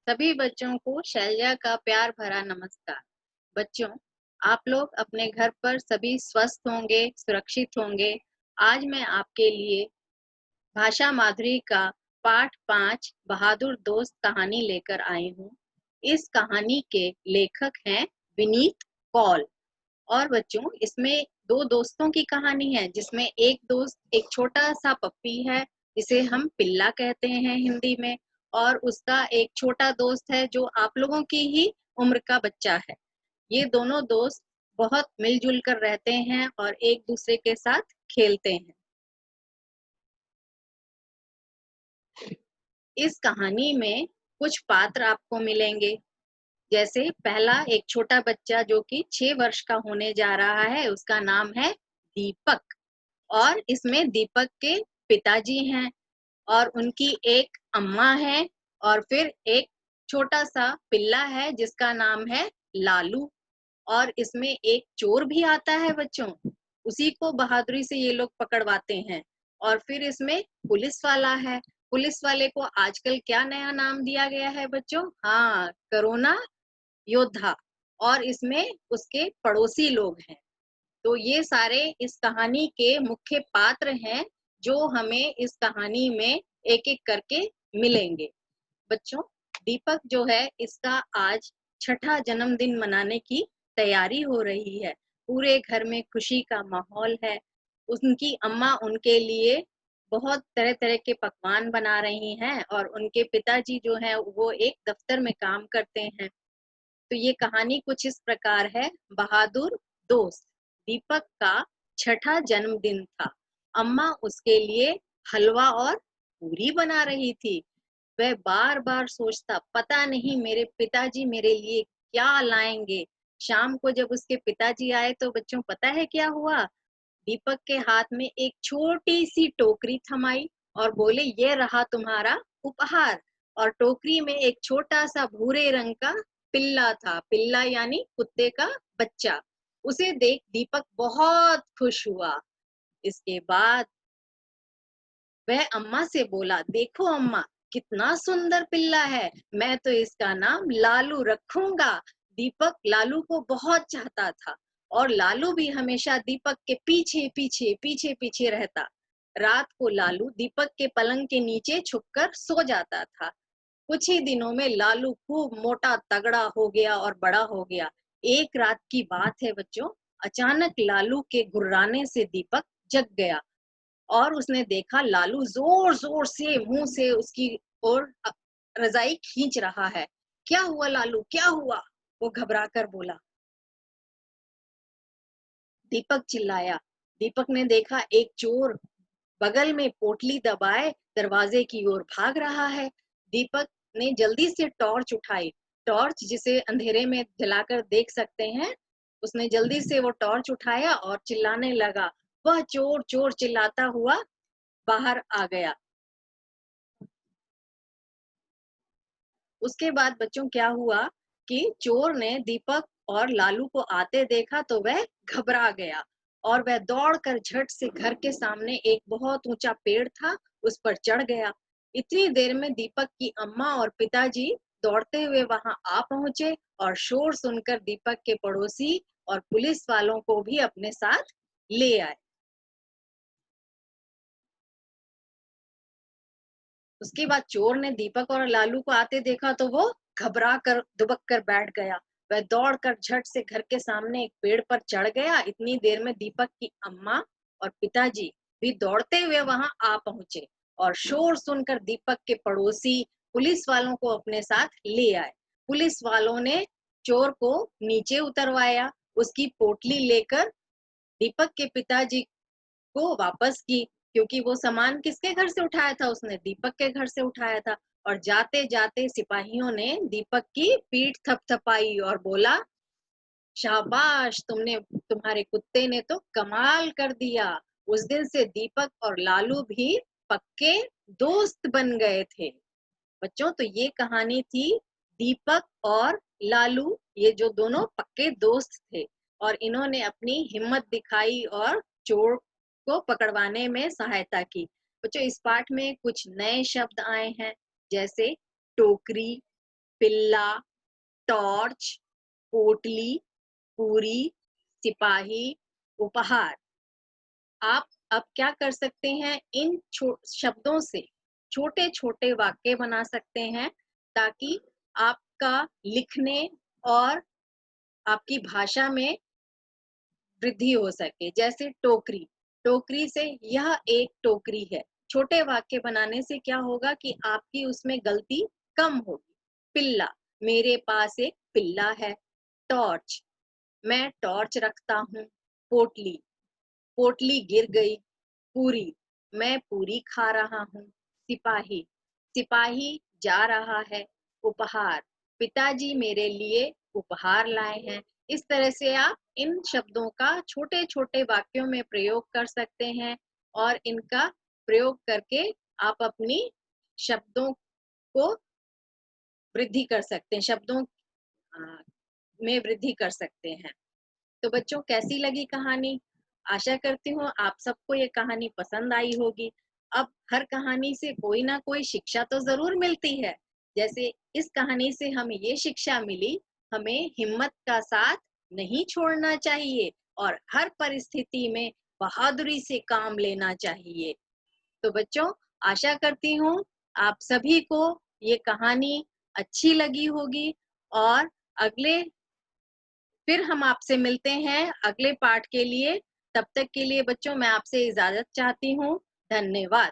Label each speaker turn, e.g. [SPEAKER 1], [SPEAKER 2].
[SPEAKER 1] सभी बच्चों को शैलजा का प्यार भरा नमस्कार। बच्चों, आप लोग अपने घर पर सभी स्वस्थ होंगे, सुरक्षित होंगे। आज मैं आपके लिए भाषा माधुरी का पाठ 5 बहादुर दोस्त कहानी लेकर आई हूँ। इस कहानी के लेखक हैं विनीत कौल। और बच्चों, इसमें दो दोस्तों की कहानी है, जिसमें एक दोस्त एक छोटा सा पप्पी है, जिसे हम पिल्ला कहते हैं हिंदी में। और उसका एक छोटा दोस्त है जो आप लोगों की ही उम्र का बच्चा है। ये दोनों दोस्त बहुत मिलजुल कर रहते हैं और एक दूसरे के साथ खेलते हैं। इस कहानी में कुछ पात्र आपको मिलेंगे। जैसे पहला एक छोटा बच्चा जो कि 6 वर्ष का होने जा रहा है, उसका नाम है दीपक। और इसमें दीपक के पिताजी हैं और उनकी एक अम्मा है। और फिर एक छोटा सा पिल्ला है जिसका नाम है लालू। और इसमें एक चोर भी आता है बच्चों, उसी को बहादुरी से ये लोग पकड़वाते हैं। और फिर इसमें पुलिस वाला है। पुलिस वाले को आजकल क्या नया नाम दिया गया है बच्चों? हाँ, कोरोना योद्धा। और इसमें उसके पड़ोसी लोग हैं। तो ये सारे इस कहानी के मुख्य पात्र हैं जो हमें इस कहानी में एक एक करके मिलेंगे। बच्चों, दीपक जो है, इसका आज छठा जन्मदिन मनाने की तैयारी हो रही है। पूरे घर में खुशी का माहौल है। उनकी अम्मा उनके लिए बहुत तरह तरह के पकवान बना रही हैं और उनके पिताजी जो हैं वो एक दफ्तर में काम करते हैं। तो ये कहानी कुछ इस प्रकार है। बहादुर दोस्त। दीपक का छठा जन्मदिन था। अम्मा उसके लिए हलवा और पूरी बना रही थी। वह बार बार सोचता, पता नहीं मेरे पिताजी मेरे लिए क्या लाएंगे। शाम को जब उसके पिताजी आए तो बच्चों, पता है क्या हुआ? दीपक के हाथ में एक छोटी सी टोकरी थमाई और बोले, ये रहा तुम्हारा उपहार। और टोकरी में एक छोटा सा भूरे रंग का पिल्ला था। पिल्ला यानी कुत्ते का बच्चा। उसे देख दीपक बहुत खुश हुआ। इसके बाद वह अम्मा से बोला, देखो अम्मा, कितना सुंदर पिल्ला है। मैं तो इसका नाम लालू रखूंगा। दीपक लालू को बहुत चाहता था और लालू भी हमेशा दीपक के पीछे पीछे पीछे पीछे रहता। रात को लालू दीपक के पलंग के नीचे छुपकर सो जाता था। कुछ ही दिनों में लालू खूब मोटा तगड़ा हो गया और बड़ा हो गया। एक रात की बात है बच्चों, अचानक लालू के गुर्राने से दीपक जग गया और उसने देखा लालू जोर जोर से मुंह से उसकी ओर रजाई खींच रहा है। क्या हुआ लालू, क्या हुआ? वो घबरा कर बोला। दीपक चिल्लाया। दीपक ने देखा एक चोर बगल में पोटली दबाए दरवाजे की ओर भाग रहा है। दीपक ने जल्दी से टॉर्च उठाई। टॉर्च जिसे अंधेरे में जलाकर देख सकते हैं, उसने जल्दी से वो टॉर्च उठाया और चिल्लाने लगा। वह चोर चोर चिल्लाता हुआ बाहर आ गया। उसके बाद बच्चों क्या हुआ कि चोर ने दीपक और लालू को आते देखा तो वह घबरा गया और वह दौड़कर झट से घर के सामने एक बहुत ऊंचा पेड़ था, उस पर चढ़ गया। इतनी देर में दीपक की अम्मा और पिताजी दौड़ते हुए वहां आ पहुंचे और शोर सुनकर दीपक के पड़ोसी और पुलिस वालों को भी अपने साथ ले आए। उसके बाद चोर ने दीपक और लालू को आते देखा तो वो घबरा कर दुबक कर बैठ गया। वह दौड़कर झट से घर के सामने एक पेड़ पर चढ़ गया। इतनी देर में दीपक की अम्मा और पिताजी भी दौड़ते हुए वहां आ पहुंचे और शोर सुनकर दीपक के पड़ोसी पुलिस वालों को अपने साथ ले आए। पुलिस वालों ने चोर को नीचे उतरवाया। उसकी पोटली लेकर दीपक के पिताजी को वापस की, क्योंकि वो सामान किसके घर से उठाया था? उसने दीपक के घर से उठाया था। और जाते जाते सिपाहियों ने दीपक की पीठ थपथपाई और बोला, शाबाश, तुम्हारे कुत्ते ने तो कमाल कर दिया। उस दिन से दीपक और लालू भी पक्के दोस्त बन गए थे। बच्चों, तो ये कहानी थी दीपक और लालू, ये जो दोनों पक्के दोस्त थे और इन्होंने अपनी हिम्मत दिखाई और चोर को पकड़वाने में सहायता की। बच्चों, इस पाठ में कुछ नए शब्द आए हैं, जैसे टोकरी, पिल्ला, टॉर्च, पोटली, पूरी, सिपाही, उपहार। आप अब क्या कर सकते हैं, इन शब्दों से छोटे-छोटे वाक्य बना सकते हैं ताकि आपका लिखने और आपकी भाषा में वृद्धि हो सके। जैसे टोकरी, टोकरी से यह एक टोकरी है। छोटे वाक्य बनाने से क्या होगा कि आपकी उसमें गलती कम होगी। पिल्ला, मेरे पास एक पिल्ला है। टॉर्च, मैं टॉर्च रखता हूँ। पोटली, पोटली गिर गई। पूरी, मैं पूरी खा रहा हूँ। सिपाही, सिपाही जा रहा है। उपहार, पिताजी मेरे लिए उपहार लाए हैं। इस तरह से आप इन शब्दों का छोटे-छोटे वाक्यों में प्रयोग कर सकते हैं और इनका प्रयोग करके आप अपनी शब्दों को वृद्धि कर सकते हैं, शब्दों में वृद्धि कर सकते हैं। तो बच्चों, कैसी लगी कहानी? आशा करती हूँ आप सबको ये कहानी पसंद आई होगी। अब हर कहानी से कोई ना कोई शिक्षा तो ज़रूर मिलती है। जैसे इस कहानी से हमें ये शिक्षा मिली, हमें हिम्मत का साथ नहीं छोड़ना चाहिए और हर परिस्थिति में बहादुरी से काम लेना चाहिए। तो बच्चों, आशा करती हूँ आप सभी को ये कहानी अच्छी लगी होगी और अगले फिर हम आपसे मिलते हैं अगले पाठ के लिए। तब तक के लिए बच्चों, मैं आपसे इजाज़त चाहती हूँ। धन्यवाद।